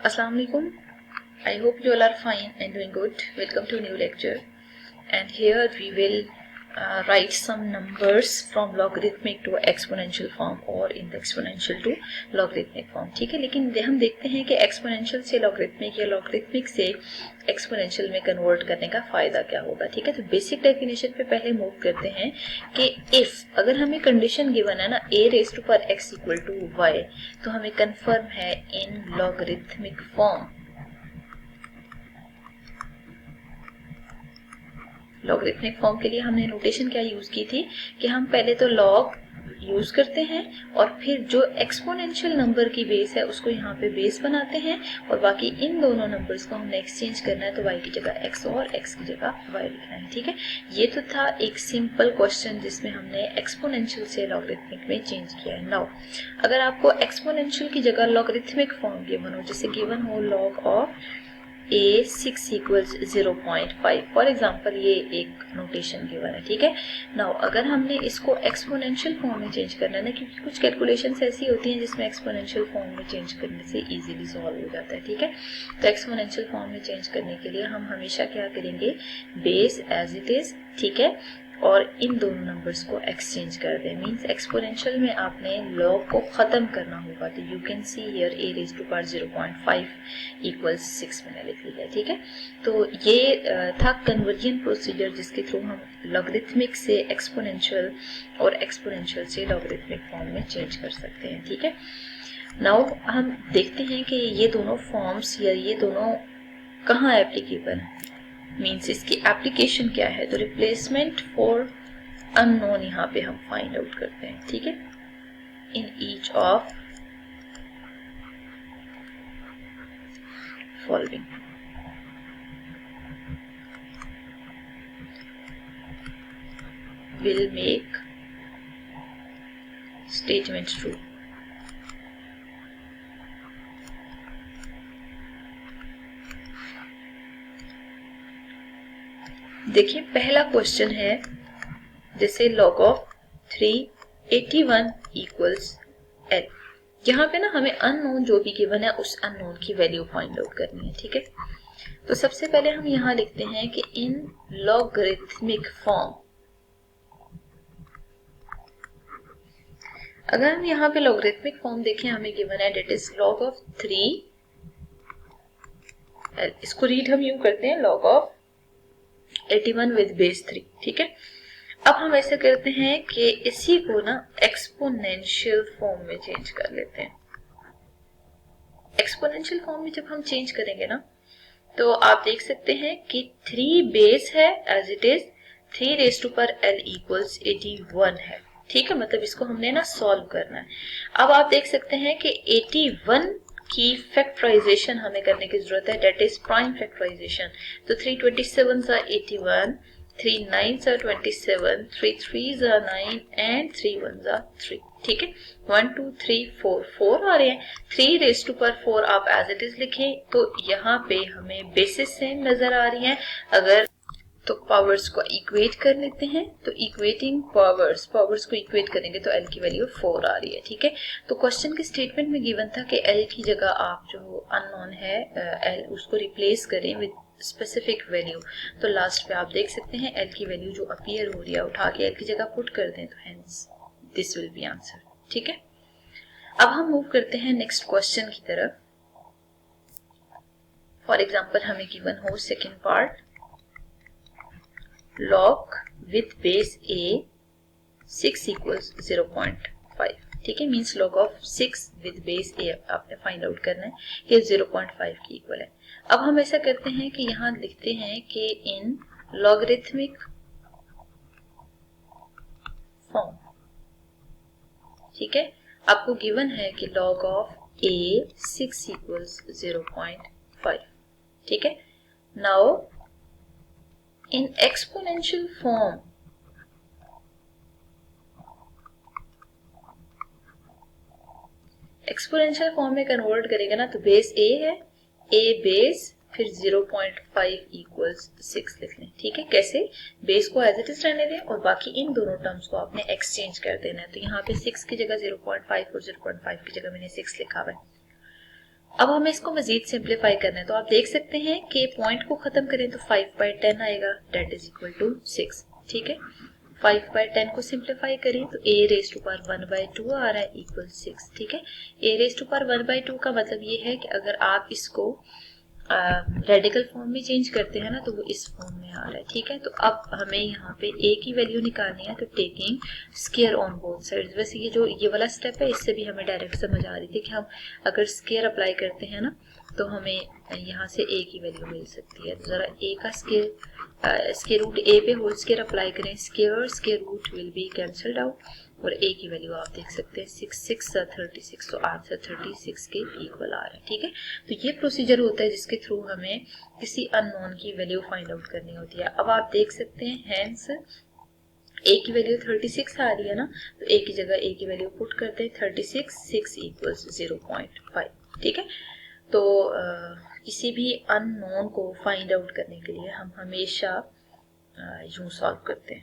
Assalamu alaikum. I hope you all are fine and doing good. Welcome to a new lecture. And here we will write some numbers from logarithmic to exponential form or in the exponential to logarithmic form. ठीक है, लेकिन हम देखते हैं कि exponential से logarithmic या logarithmic से exponential में convert करने का फायदा क्या होगा. ठीक है, तो बेसिक डेफिनेशन पे पहले मूव करते हैं कि if अगर हमें कंडीशन गिवन है ना a raised to power x equal to y, तो हमें कंफर्म है in logarithmic form. Logarithmic form के लिए हमने नोटेशन क्या यूज की थी कि हम पहले तो लॉग यूज करते हैं और फिर जो एक्सपोनेंशियल नंबर की बेस है उसको यहाँ पे बेस बनाते हैं और बाकी इन दोनों नंबर्स को हमने एक्सचेंज करना है, तो y की जगह x और x की जगह y लिखना है. ठीक है, ये तो था एक सिंपल क्वेश्चन जिसमें हमने एक्सपोनेंशियल से लॉगरिथमिक में चेंज किया है. नाउ अगर आपको एक्सपोनेंशियल की जगह लॉगरिथमिक फॉर्म गिवन हो, जैसे गिवन हो log of a6 equals 0.5 for example, ये एक नोटेशन गिवन है. ठीक है, नाउ अगर हमने इसको एक्सपोनेंशियल फॉर्म में चेंज करना है ना, क्योंकि कुछ कैलकुलेशंस ऐसी होती हैं जिसमें एक्सपोनेंशियल फॉर्म में चेंज करने से इजीली सॉल्व हो जाता है. ठीक है, तो एक्सपोनेंशियल फॉर्म में चेंज करने के लिए हम हमेशा क्या करेंगे, बेस एज इट इज. ठीक है, और इन दोनों नंबर्स को एक्सचेंज कर दें. मींस एक्सपोनेंशियल में आपने लॉग को खत्म करना होगा. तो you can see here a raised to power 0.5 equals 6 मैंने लिख लिया. ठीक है, तो ये था कन्वर्जन प्रोसीजर जिसके थ्रू हम लॉगरिथमिक से एक्सपोनेंशियल और एक्सपोनेंशियल से लॉगरिथमिक फॉर्म में चेंज कर सकते हैं. ठीक है, नाउ हम देखते हैं कि ये दोनों फॉर्म्स या ये दोनों कहाँ एप्लीकेबल है. मीन्स इसकी एप्लीकेशन क्या है, तो रिप्लेसमेंट फॉर अननोन यहाँ पे हम फाइंड आउट करते हैं. ठीक है, in each of following will make statement true. देखिए, पहला क्वेश्चन है जैसे log ऑफ 381 इक्वल्स l. यहाँ पे ना हमें अननोन जो भी गिवन है उस अननोन की वैल्यू फाइंड आउट करनी है. ठीक है, तो सबसे पहले हम यहाँ लिखते हैं कि इन लॉगरिथमिक फॉर्म, अगर हम यहाँ पे लॉगरिथमिक फॉर्म देखें हमें गिवन है date is log of 3l. इसको रीड हम यूं करते हैं log ऑफ 81 विद बेस 3. ठीक है, अब हम ऐसे करते हैं कि इसी को ना एक्सपोनेंशियल फॉर्म में चेंज कर लेते हैं. एक्सपोनेंशियल फॉर्म में जब हम चेंज करेंगे ना, तो आप देख सकते हैं कि 3 बेस है as it is, 3 raised to power l equals 81 है. ठीक है, मतलब इसको हमने ना सॉल्व करना है. अब आप देख सकते हैं कि 81 की फैक्टराइजेशन हमें करने की जरूरत है, डेट इज प्राइम फैक्टराइजेशन. तो 327 are 81, 3 9s are 27, 3 3s are 9 and 3 1s are 3. ठीक है, 1 2 3 4 आ रहे हैं. 3 raised to power 4 आप एज इट इज लिखें, तो यहाँ पे हमें बेसिस सेम नजर आ रही हैं. अगर तो पावर्स को इक्वेट कर लेते हैं, तो इक्वेटिंग पावर्स को इक्वेट करेंगे तो l की वैल्यू 4 आ रही है. ठीक है, तो क्वेश्चन के स्टेटमेंट में गिवन था कि l की जगह आप जो अननोन है l उसको रिप्लेस करें विद स्पेसिफिक वैल्यू. तो लास्ट पे आप देख सकते हैं l की वैल्यू जो अपीयर हो रही है उठा के l की जगह पुट कर दें, तो hence this will be answer. ठीक है, अब हम मूव करते हैं नेक्स्ट क्वेश्चन की तरफ. फॉर एग्जाम्पल हमें गिवन हो second part, log with base a 6 equals 0.5. ठीक है, means log of 6 with base a आपने फाइंड आउट करना है, ये 0.5 की इक्वल है. अब हम ऐसा करते हैं कि यहाँ लिखते हैं कि इन लॉगरिथमिक फॉर्म. ठीक है, आपको गिवन है कि log ऑफ a 6 equals 0.5. ठीक है, now in exponential form, exponential form में कन्वर्ट करेगा ना, तो बेस a है, a बेस फिर 0.5 इक्वल्स 6 लिख लें. ठीक है, कैसे, बेस को एज इट इज रहने दें और बाकी इन दोनों टर्म्स को आपने एक्सचेंज कर देना है. तो यहाँ पे 6 की जगह 0.5 और 0.5 की जगह मैंने 6 लिखा हुआ है. अब हमें इसको मजीद सिंप्लीफाई करना है, तो आप देख सकते हैं कि पॉइंट को खत्म करें तो 5/10 आएगा, डेट इज इक्वल टू 6। ठीक है, 5/10 को सिंप्लीफाई करें तो a रेज टू पावर 1/2 आ रहा है इक्वल 6। ठीक है, a रेज टू पावर 1/2 का मतलब ये है कि अगर आप इसको रेडिकल फॉर्म में चेंज करते हैं ना तो वो इस फॉर्म में आ रहा है। ठीक है, तो अब हमें यहाँ पे a की वैल्यू निकालनी है, तो taking square on both sides. वैसे ये वाला स्टेप है, इससे भी हमें डायरेक्ट समझ आ रही थी कि हम अगर स्केयर अप्लाई करते हैं ना तो हमें यहाँ से a की वैल्यू मिल सकती है। तो जरा a का स्केयर रूट a पे होल स्केयर अप्लाई करें, square root will be cancelled out और a की वैल्यू आप देख सकते हैं 6 36, तो आंसर 36 के इक्वल आ रहा है। ठीक है, तो ये प्रोसीजर होता है जिसके थ्रू हमें किसी अननोन की वैल्यू फाइंड आउट करनी होती है। अब आप देख सकते हैं हैंस a की वैल्यू 36 आ रही है ना, तो a की जगह a की वैल्यू पुट करते हैं 36, 6 इक्वल्स 0.5। ठीक है, तो किसी भी अननोन को फाइंड आउट करने के लिए हम हमेशा यूं सॉल्व करते हैं।